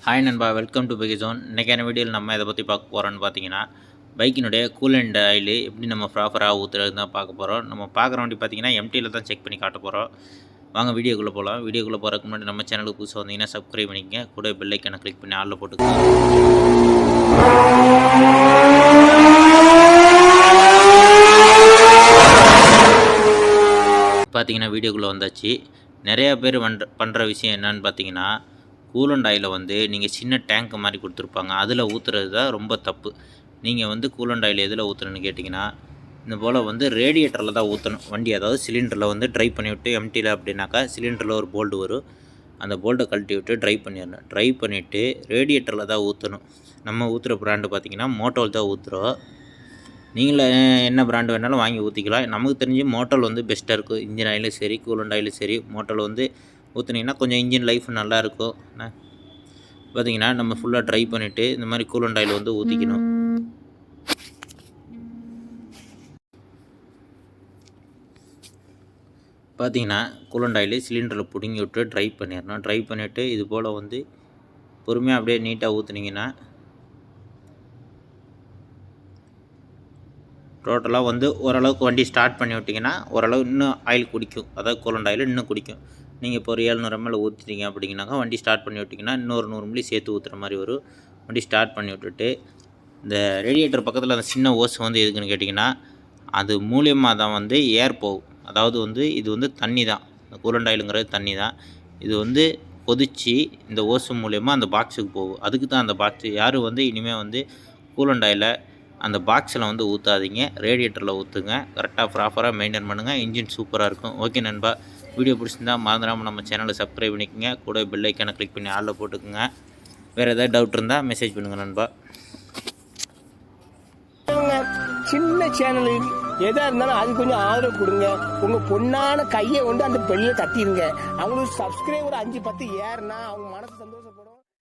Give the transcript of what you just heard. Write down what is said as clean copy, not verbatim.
Hi நண்பா, welcome to bike zone. இன்றைக்கான வீடியோவில் நம்ம இதை பற்றி பார்க்க போகிறோன்னு பார்த்தீங்கன்னா, பைக்கினுடைய கூலண்ட் ஆயில் எப்படி நம்ம ப்ராப்பராக ஊற்றுறது தான் பார்க்க போகிறோம். நம்ம பார்க்குற வண்டி பார்த்தீங்கன்னா எம்டியில் தான் செக் பண்ணி காட்ட போகிறோம். வாங்க வீடியோக்குள்ளே போகலாம். வீடியோக்குள்ளே போகிறதுக்கு முன்னாடி நம்ம சேனலுக்கு புதுசாக வந்தீங்கன்னா சப்ஸ்கிரைப் பண்ணிக்கங்க. கூட பெல் ஐக்கானை கிளிக் பண்ணி ஆளில் போட்டுக்கோங்க. பார்த்தீங்கன்னா வீடியோக்குள்ளே வந்தாச்சு. நிறையா பேர் பண்ணுற விஷயம் என்னன்னு பார்த்தீங்கன்னா, கூலண்ட் ஆயிலை வந்து நீங்கள் சின்ன டேங்க் மாதிரி கொடுத்துருப்பாங்க, அதில் ஊற்றுறது தான் ரொம்ப தப்பு. நீங்கள் வந்து கூலண்ட் ஆயில் எதில் ஊற்றணுன்னு கேட்டிங்கன்னா, இந்த போல் வந்து ரேடியேட்டரில் தான் ஊற்றணும் வண்டி. அதாவது சிலிண்டரில் வந்து ட்ரை பண்ணி விட்டு எம்டியில் அப்படின்னாக்கா சிலிண்டரில் ஒரு போல்டு வரும், அந்த போல்ட்டை கழட்டி விட்டு ட்ரை பண்ணிடணும். ட்ரை பண்ணிவிட்டு ரேடியேட்டரில் தான் ஊற்றணும். நம்ம ஊற்றுற ப்ராண்டு பார்த்திங்கன்னா மோட்டோல் தான் ஊற்றுறோம். நீங்களே என்ன ப்ராண்டு வேணாலும் வாங்கி ஊற்றிக்கலாம். நமக்கு தெரிஞ்சு மோட்டோல் வந்து பெஸ்ட்டாக இருக்கும். இன்ஜின் ஆயிலும் சரி, கூலண்ட் ஆயிலும் சரி, மோட்டோல் வந்து ஊற்றுனீங்கன்னா கொஞ்சம் இன்ஜின் லைஃப் நல்லாயிருக்கும். பார்த்திங்கன்னா நம்ம ஃபுல்லாக ட்ரை பண்ணிவிட்டு இந்த மாதிரி கூலண்ட் ஆயில் வந்து ஊற்றிக்கணும். பார்த்திங்கன்னா கூலண்ட் ஆயில் சிலிண்டரில் பிடுங்கி விட்டு ட்ரை பண்ணிடணும். ட்ரை பண்ணிவிட்டு இது போல் வந்து பொறுமையாக அப்படியே நீட்டாக ஊற்றுனீங்கன்னா டோட்டலாக வந்து ஓரளவுக்கு வண்டி ஸ்டார்ட் பண்ணி விட்டிங்கன்னா ஓரளவு இன்னும் ஆயில் குடிக்கும். அதாவது கூலண்ட் ஆயில் இன்னும் குடிக்கும். நீங்கள் இப்போ ஒரு 700 ml ஊற்றிட்டீங்க அப்படின்னாக்கா வண்டி ஸ்டார்ட் பண்ணி விட்டிங்கன்னா இன்னொரு 100 ml சேர்த்து ஊற்றுற மாதிரி வரும். வண்டி ஸ்டார்ட் பண்ணி விட்டுட்டு இந்த ரேடியேட்டர் பக்கத்தில் அந்த சின்ன ஓஸ் வந்து எதுக்குன்னு கேட்டிங்கன்னா, அது மூலியமாக தான் வந்து ஏர் போகும். அதாவது வந்து இது வந்து தண்ணி தான், இந்த கூலண்ட் ஆயிலுங்கிறது தண்ணி தான். இது வந்து கொதித்து இந்த ஓஸ் மூலியமாக அந்த பாக்ஸுக்கு போகும். அதுக்கு தான் அந்த பாக்ஸு. யாரும் வந்து இனிமேல் வந்து கூலண்ட் ஆயிலை அந்த பாக்ஸில் வந்து ஊற்றாதீங்க, ரேடியேட்டரில் ஊற்றுங்க. கரெக்டாக ப்ராப்பராக மெயின்டைன் பண்ணுங்கள். இன்ஜின் சூப்பராக இருக்கும். ஓகே நண்பா, வீடியோ பிடிச்சிருந்தா மறந்துடாமல் நம்ம சேனலை சப்ஸ்கிரைப் பண்ணிக்கோங்க. கூட பெல் ஐக்கானை கிளிக் பண்ணி ஆளில் போட்டுக்குங்க. வேறு ஏதாவது டவுட் இருந்தால் மெசேஜ் பண்ணுங்கள் நண்பா. சின்ன சேனல் எதா இருந்தாலும் அது கொஞ்சம் ஆதரவு கொடுங்க. உங்கள் பொண்ணான கையை கொண்டு அந்த பெல்லில் தட்டிடுங்க. அவங்களுக்கு சப்ஸ்கிரைபர் 5-10 ஏறுனா அவங்க மனசு சந்தோஷம்.